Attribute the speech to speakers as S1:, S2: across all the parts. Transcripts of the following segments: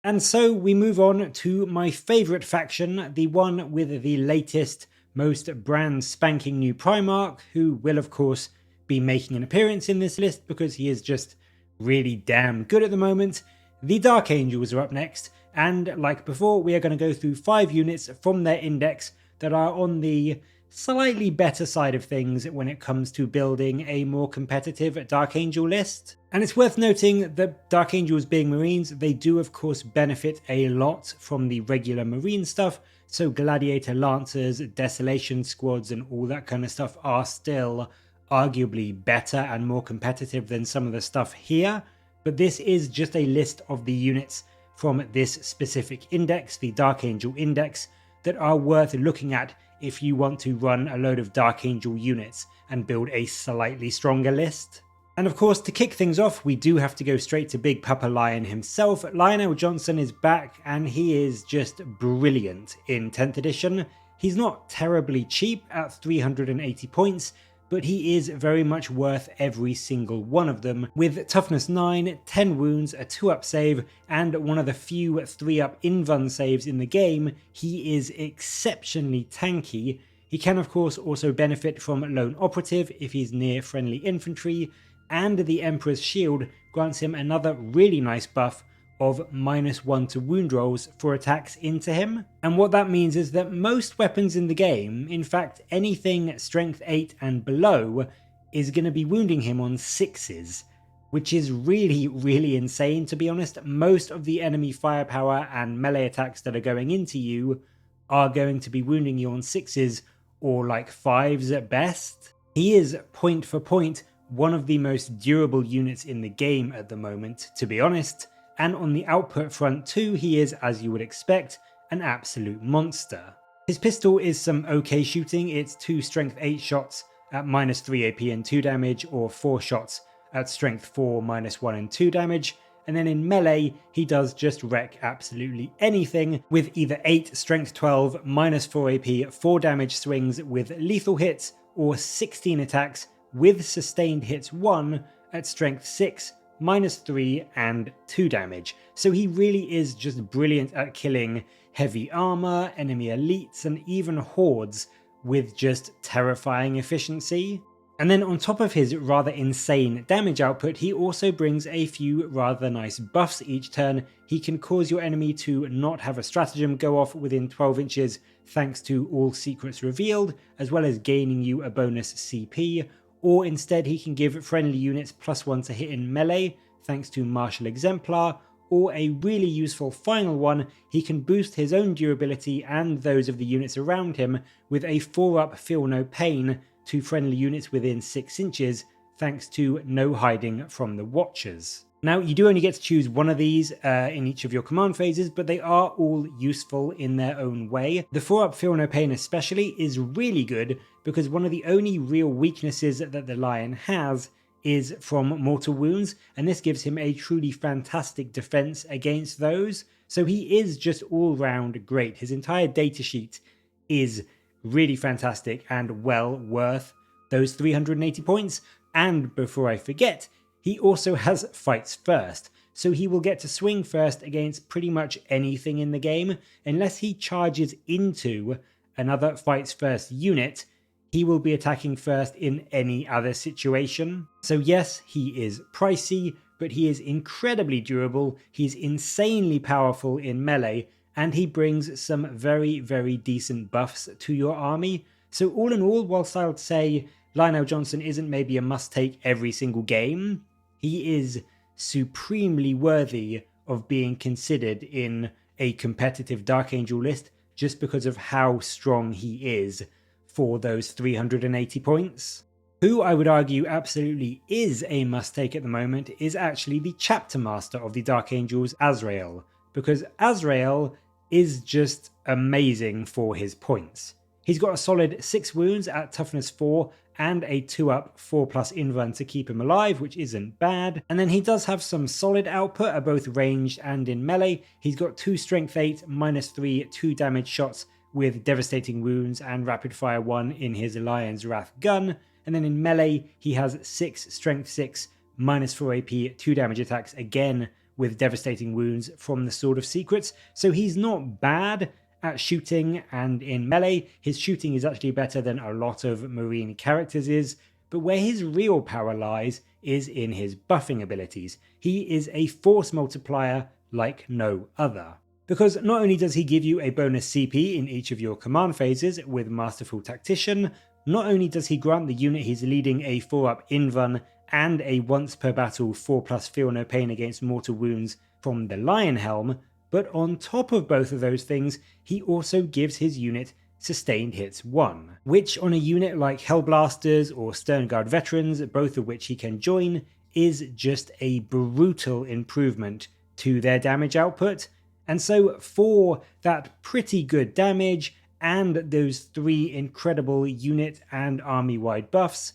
S1: And so we move on to my favourite faction, the one with the latest, most brand spanking new Primarch, who will of course be making an appearance in this list because he is just really damn good at the moment. The Dark Angels are up next, and like before, we are going to go through 5 units from their index that are on the slightly better side of things when it comes to building a more competitive Dark Angel list. And it's worth noting that Dark Angels being Marines, they do of course benefit a lot from the regular Marine stuff, so Gladiator Lancers, Desolation Squads and all that kind of stuff are still arguably better and more competitive than some of the stuff here, but this is just a list of the units from this specific index, the Dark Angel Index, that are worth looking at if you want to run a load of Dark Angel units and build a slightly stronger list. And of course, to kick things off, we do have to go straight to Big Papa Lion himself. Lionel Johnson is back and he is just brilliant in 10th edition. He's not terribly cheap at 380 points, but he is very much worth every single one of them. With toughness 9, 10 wounds, a 2-up save, and one of the few 3-up invuln saves in the game, he is exceptionally tanky. He can of course also benefit from Lone Operative if he's near friendly infantry, and the Emperor's Shield grants him another really nice buff of -1 to wound rolls for attacks into him. And what that means is that most weapons in the game, in fact anything strength 8 and below, is going to be wounding him on 6s, which is really insane to be honest. Most of the enemy firepower and melee attacks that are going into you are going to be wounding you on 6s or like 5s at best. He is point for point one of the most durable units in the game at the moment, to be honest. And on the output front too, he is, as you would expect, an absolute monster. His pistol is some okay shooting. It's 2 strength 8 shots at -3 AP and 2 damage, or 4 shots at strength 4 -1 and 2 damage. And then in melee, he does just wreck absolutely anything with either 8 strength 12 -4 AP 4 damage swings with lethal hits, or 16 attacks with sustained hits 1 at strength 6 -3 and 2 damage. So he really is just brilliant at killing heavy armor, enemy elites and even hordes with just terrifying efficiency. And then on top of his rather insane damage output, he also brings a few rather nice buffs each turn. He can cause your enemy to not have a stratagem go off within 12 inches thanks to all secrets revealed, as well as gaining you a bonus CP. Or instead he can give friendly units +1 to hit in melee thanks to Martial Exemplar, or a really useful final one, he can boost his own durability and those of the units around him with a 4-up Feel No Pain to friendly units within 6 inches thanks to No Hiding from the Watchers. Now you do only get to choose one of these in each of your command phases, but they are all useful in their own way. The 4-up Feel No Pain especially is really good because one of the only real weaknesses that the Lion has is from mortal wounds, and this gives him a truly fantastic defense against those. So he is just all round great. His entire datasheet is really fantastic and well worth those 380 points. And before I forget, he also has fights first, so he will get to swing first against pretty much anything in the game. Unless he charges into another fights first unit, he will be attacking first in any other situation. So yes, he is pricey, but he is incredibly durable, he's insanely powerful in melee, and he brings some very decent buffs to your army. So all in all, whilst I would say Lionel Johnson isn't maybe a must-take every single game, he is supremely worthy of being considered in a competitive Dark Angel list just because of how strong he is for those 380 points. Who I would argue absolutely is a must-take at the moment is actually the Chapter Master of the Dark Angels, Azrael, because Azrael is just amazing for his points. He's got a solid 6 wounds at toughness 4 and a 2-up 4+ invuln to keep him alive, which isn't bad. And then he does have some solid output at both ranged and in melee. He's got 2 strength 8, -3, 2 damage shots with devastating wounds and rapid fire 1 in his Lion's Wrath gun. And then in melee, he has 6 strength 6, -4 AP, 2 damage attacks again with devastating wounds from the Sword of Secrets, so he's not bad at shooting, and in melee, his shooting is actually better than a lot of Marine characters is, but where his real power lies is in his buffing abilities. He is a force multiplier like no other. Because not only does he give you a bonus CP in each of your command phases with Masterful Tactician, not only does he grant the unit he's leading a 4-up invuln and a once per battle 4+ feel no pain against mortal wounds from the Lion Helm, but on top of both of those things, he also gives his unit Sustained Hits 1, which on a unit like Hellblasters or Sternguard Veterans, both of which he can join, is just a brutal improvement to their damage output. And so for that pretty good damage and those 3 incredible unit and army-wide buffs,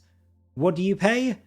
S1: what do you pay?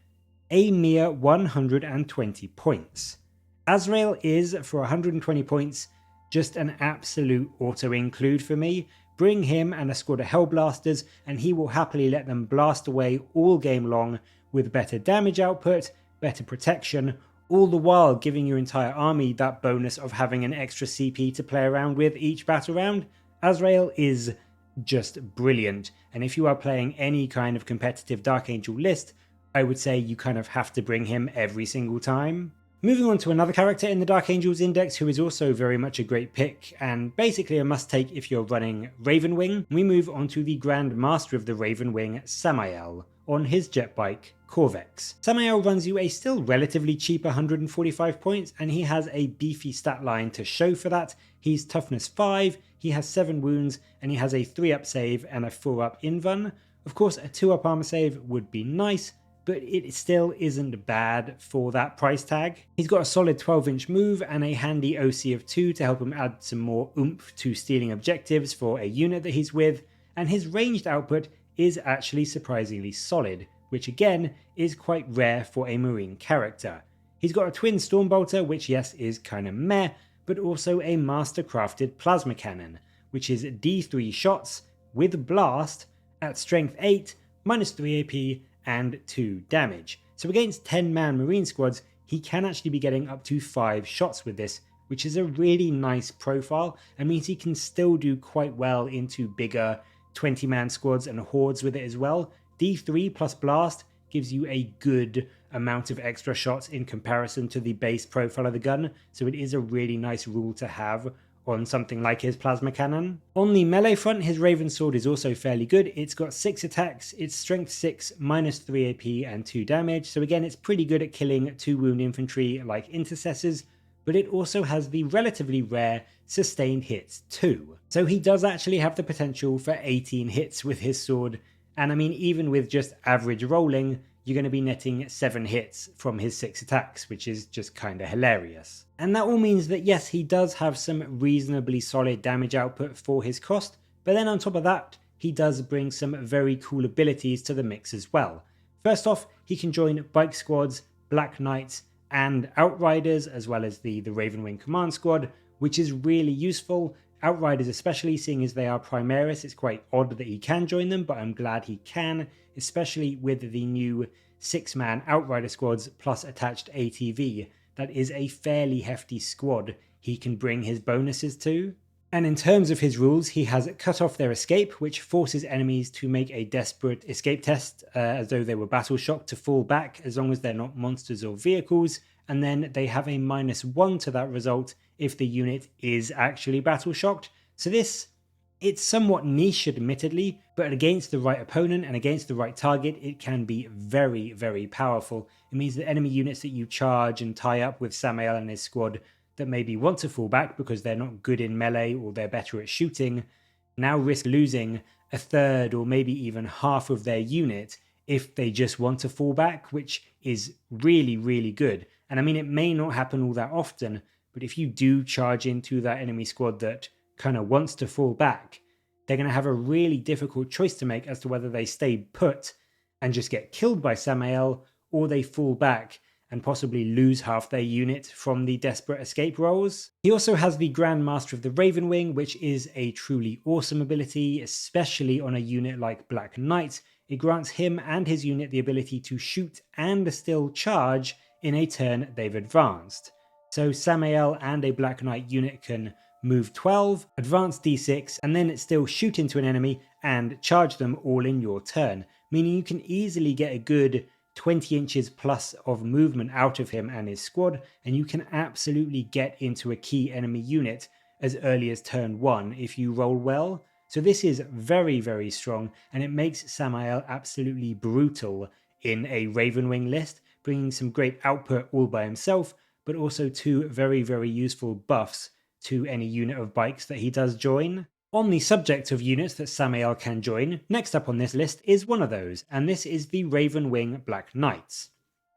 S1: A mere 120 points. Azrael is, for 120 points, just an absolute auto-include for me. Bring him and a squad of Hellblasters and he will happily let them blast away all game long with better damage output, better protection, all the while giving your entire army that bonus of having an extra CP to play around with each battle round. Azrael is just brilliant, and if you are playing any kind of competitive Dark Angel list, I would say you kind of have to bring him every single time. Moving on to another character in the Dark Angels Index who is also very much a great pick and basically a must take if you're running Ravenwing, we move on to the Grand Master of the Ravenwing, Sammael, on his jet bike Corvex. Sammael runs you a still relatively cheap 145 points and he has a beefy stat line to show for that. He's toughness 5, he has 7 wounds and he has a 3-up save and a 4-up invuln. Of course a 2-up armor save would be nice, but it still isn't bad for that price tag. He's got a solid 12-inch move and a handy OC of 2 to help him add some more oomph to stealing objectives for a unit that he's with, and his ranged output is actually surprisingly solid, which again is quite rare for a Marine character. He's got a twin Stormbolter, which yes is kinda meh, but also a master-crafted plasma cannon, which is D3 shots with blast at strength 8, minus 3 AP, and 2 damage. So against 10-man Marine squads, he can actually be getting up to 5 shots with this, which is a really nice profile and means he can still do quite well into bigger 20-man squads and hordes with it as well. D3 plus blast gives you a good amount of extra shots in comparison to the base profile of the gun, so it is a really nice rule to have on something like his plasma cannon. On the melee front, his Raven Sword is also fairly good. It's got 6 attacks, it's strength 6, minus 3 AP and 2 damage, so again it's pretty good at killing 2 wound infantry like intercessors, but it also has the relatively rare Sustained Hits 2. So he does actually have the potential for 18 hits with his sword, and I mean even with just average rolling, you're going to be netting 7 hits from his 6 attacks, which is just kinda hilarious. And that all means that yes, he does have some reasonably solid damage output for his cost, but then on top of that, he does bring some very cool abilities to the mix as well. First off, he can join bike squads, Black Knights, and Outriders, as well as the Ravenwing command squad, which is really useful. Outriders especially, seeing as they are Primaris, it's quite odd that he can join them, but I'm glad he can, especially with the new 6-man Outrider squads plus attached ATV. That is a fairly hefty squad he can bring his bonuses to. And in terms of his rules, he has cut off their escape, which forces enemies to make a desperate escape test as though they were battle shocked to fall back as long as they're not monsters or vehicles, and then they have a -1 to that result if the unit is actually battle shocked. So this, it's somewhat niche admittedly, but against the right opponent and against the right target, it can be very, very powerful. It means that enemy units that you charge and tie up with Sammael and his squad that maybe want to fall back because they're not good in melee or they're better at shooting, now risk losing a third or maybe even half of their unit if they just want to fall back, which is really, really good. And I mean, it may not happen all that often, but if you do charge into that enemy squad that kind of wants to fall back, they're going to have a really difficult choice to make as to whether they stay put and just get killed by Sammael, or they fall back and possibly lose half their unit from the desperate escape rolls. He also has the Grand Master of the Ravenwing, which is a truly awesome ability, especially on a unit like Black Knight. It grants him and his unit the ability to shoot and still charge in a turn they've advanced. So Sammael and a Black Knight unit can move 12, advance d6, and then still shoot into an enemy and charge them all in your turn, meaning you can easily get a good 20 inches plus of movement out of him and his squad, and you can absolutely get into a key enemy unit as early as turn 1 if you roll well. So this is very, very strong, and it makes Sammael absolutely brutal in a Ravenwing list, bringing some great output all by himself, but also two very, very useful buffs to any unit of bikes that he does join. On the subject of units that Sammael can join, next up on this list is one of those, and this is the Ravenwing Black Knights.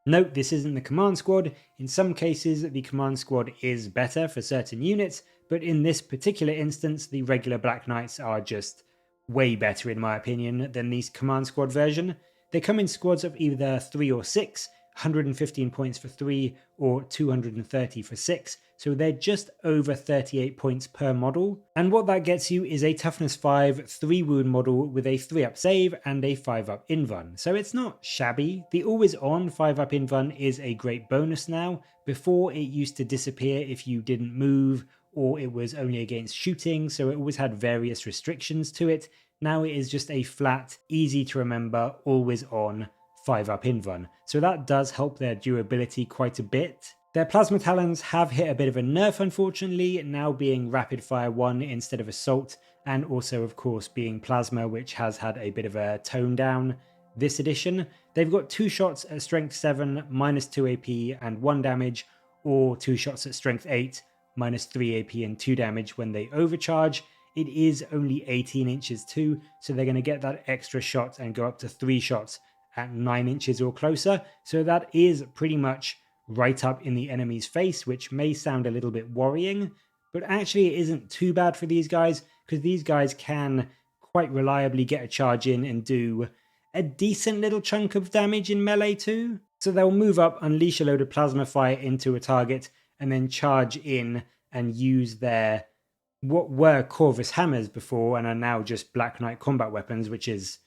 S1: Note this isn't the command squad. In some cases the command squad is better for certain units, but in this particular instance the regular Black Knights are just way better in my opinion than the command squad version. They come in squads of either 3 or 6, 115 points for 3 or 230 for 6, so they're just over 38 points per model. And what that gets you is a toughness 5, 3 wound model with a 3 up save and a 5 up invuln. So it's not shabby. The always on 5 up invuln is a great bonus now. Before it used to disappear if you didn't move or it was only against shooting, so it always had various restrictions to it. Now it is just a flat, easy to remember, always on 5 up invuln, so that does help their durability quite a bit. Their plasma talons have hit a bit of a nerf unfortunately, now being rapid fire 1 instead of assault, and also of course being plasma, which has had a bit of a tone down this edition. They've got 2 shots at strength 7, minus 2 AP and 1 damage, or 2 shots at strength 8, minus 3 AP and 2 damage when they overcharge. It is only 18 inches too, so they're going to get that extra shot and go up to 3 shots at 9 inches or closer, so that is pretty much right up in the enemy's face, which may sound a little bit worrying, but actually it isn't too bad for these guys, because these guys can quite reliably get a charge in and do a decent little chunk of damage in melee too. So they'll move up, unleash a load of plasma fire into a target, and then charge in and use their what were Corvus hammers before and are now just Black Knight combat weapons, which is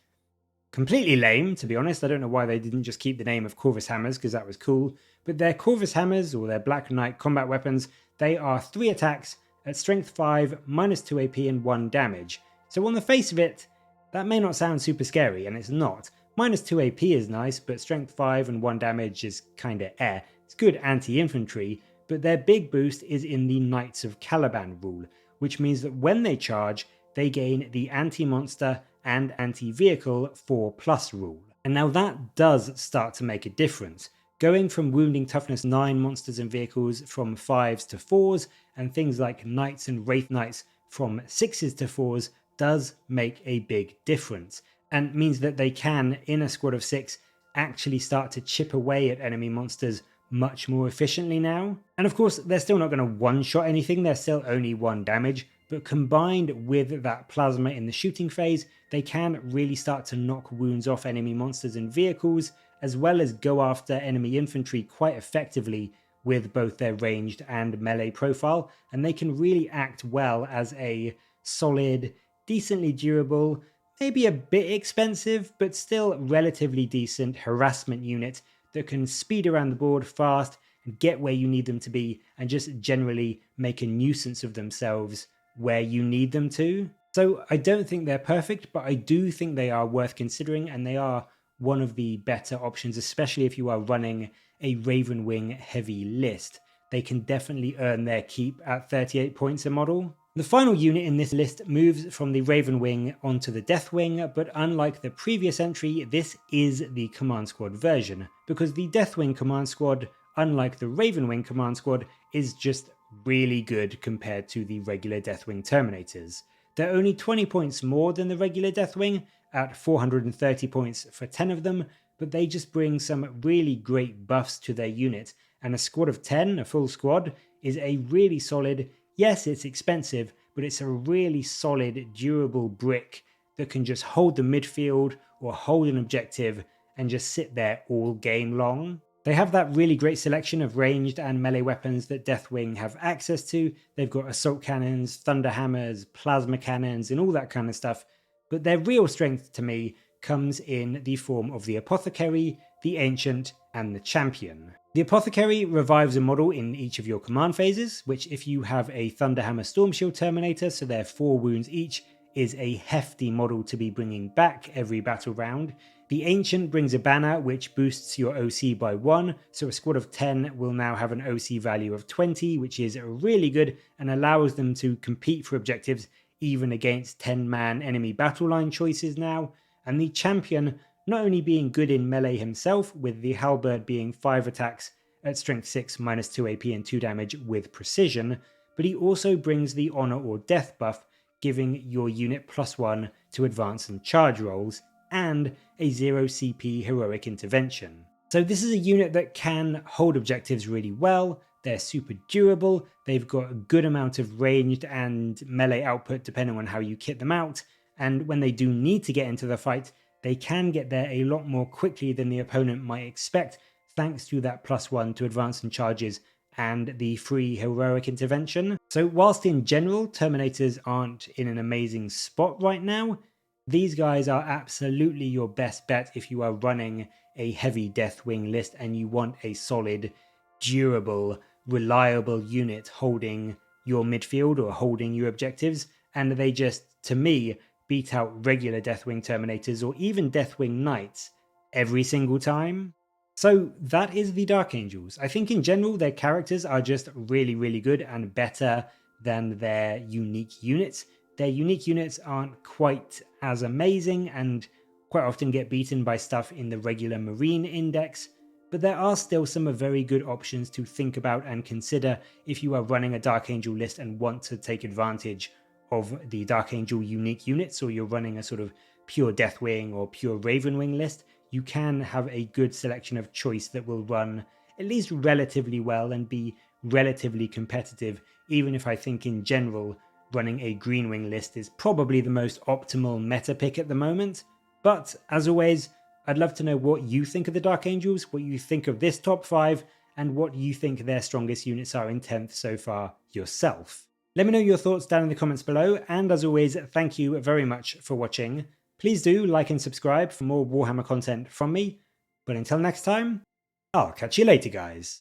S1: completely lame, to be honest. I don't know why they didn't just keep the name of Corvus hammers, because that was cool. But their Corvus hammers, or their Black Knight combat weapons, they are 3 attacks at strength 5, minus 2 AP and 1 damage. So on the face of it, that may not sound super scary, and it's not. Minus 2 AP is nice, but strength 5 and 1 damage is kinda eh. It's good anti-infantry, but their big boost is in the Knights of Caliban rule, which means that when they charge, they gain the anti-monster and anti-vehicle 4+ rule. And now that does start to make a difference. Going from wounding toughness 9 monsters and vehicles from 5s to 4s, and things like Knights and Wraith Knights from 6s to 4s does make a big difference, and means that they can, in a squad of 6, actually start to chip away at enemy monsters much more efficiently now. And of course, they're still not going to one-shot anything, they're still only 1 damage, but combined with that plasma in the shooting phase, they can really start to knock wounds off enemy monsters and vehicles, as well as go after enemy infantry quite effectively with both their ranged and melee profile, and they can really act well as a solid, decently durable, maybe a bit expensive, but still relatively decent harassment unit that can speed around the board fast and get where you need them to be, and just generally make a nuisance of themselves where you need them to. So I don't think they're perfect, but I do think they are worth considering, and they are one of the better options, especially if you are running a Ravenwing heavy list. They can definitely earn their keep at 38 points a model. The final unit in this list moves from the Ravenwing onto the Deathwing, but unlike the previous entry, this is the Command Squad version, because the Deathwing Command Squad, unlike the Ravenwing Command Squad, is just really good compared to the regular Deathwing Terminators. They're only 20 points more than the regular Deathwing, at 430 points for 10 of them, but they just bring some really great buffs to their unit, and a squad of 10, a full squad, is a really solid, yes it's expensive, but it's a really solid, durable brick that can just hold the midfield or hold an objective and just sit there all game long. They have that really great selection of ranged and melee weapons that Deathwing have access to. They've got assault cannons, thunder hammers, plasma cannons, and all that kind of stuff. But their real strength to me comes in the form of the Apothecary, the Ancient, and the Champion. The Apothecary revives a model in each of your command phases, which if you have a Thunderhammer Stormshield Terminator, so they're 4 wounds each, is a hefty model to be bringing back every battle round. The Ancient brings a banner which boosts your OC by 1, so a squad of 10 will now have an OC value of 20, which is really good and allows them to compete for objectives even against 10-man enemy battle line choices now. And the Champion not only being good in melee himself, with the halberd being 5 attacks at strength 6 minus 2 AP and 2 damage with precision, but he also brings the honor or death buff, giving your unit +1 to advance and charge rolls, and a 0 CP heroic intervention. So this is a unit that can hold objectives really well, they're super durable, they've got a good amount of ranged and melee output depending on how you kit them out, and when they do need to get into the fight, they can get there a lot more quickly than the opponent might expect, thanks to that +1 to advance and charges and the free heroic intervention. So whilst in general Terminators aren't in an amazing spot right now, these guys are absolutely your best bet if you are running a heavy Deathwing list and you want a solid, durable, reliable unit holding your midfield or holding your objectives, and they just, to me, beat out regular Deathwing Terminators or even Deathwing Knights every single time. So that is the Dark Angels. I think in general their characters are just really good and better than their unique units. Their unique units aren't quite as amazing and quite often get beaten by stuff in the regular Marine Index, but there are still some very good options to think about and consider if you are running a Dark Angel list and want to take advantage of the Dark Angel unique units, or you're running a sort of pure Deathwing or pure Ravenwing list. You can have a good selection of choice that will run at least relatively well and be relatively competitive, even if I think in general running a Greenwing list is probably the most optimal meta pick at the moment. But as always, I'd love to know what you think of the Dark Angels, what you think of this top 5, and what you think their strongest units are in 10th so far yourself. Let me know your thoughts down in the comments below, and as always, thank you very much for watching. Please do like and subscribe for more Warhammer content from me, but until next time, I'll catch you later guys.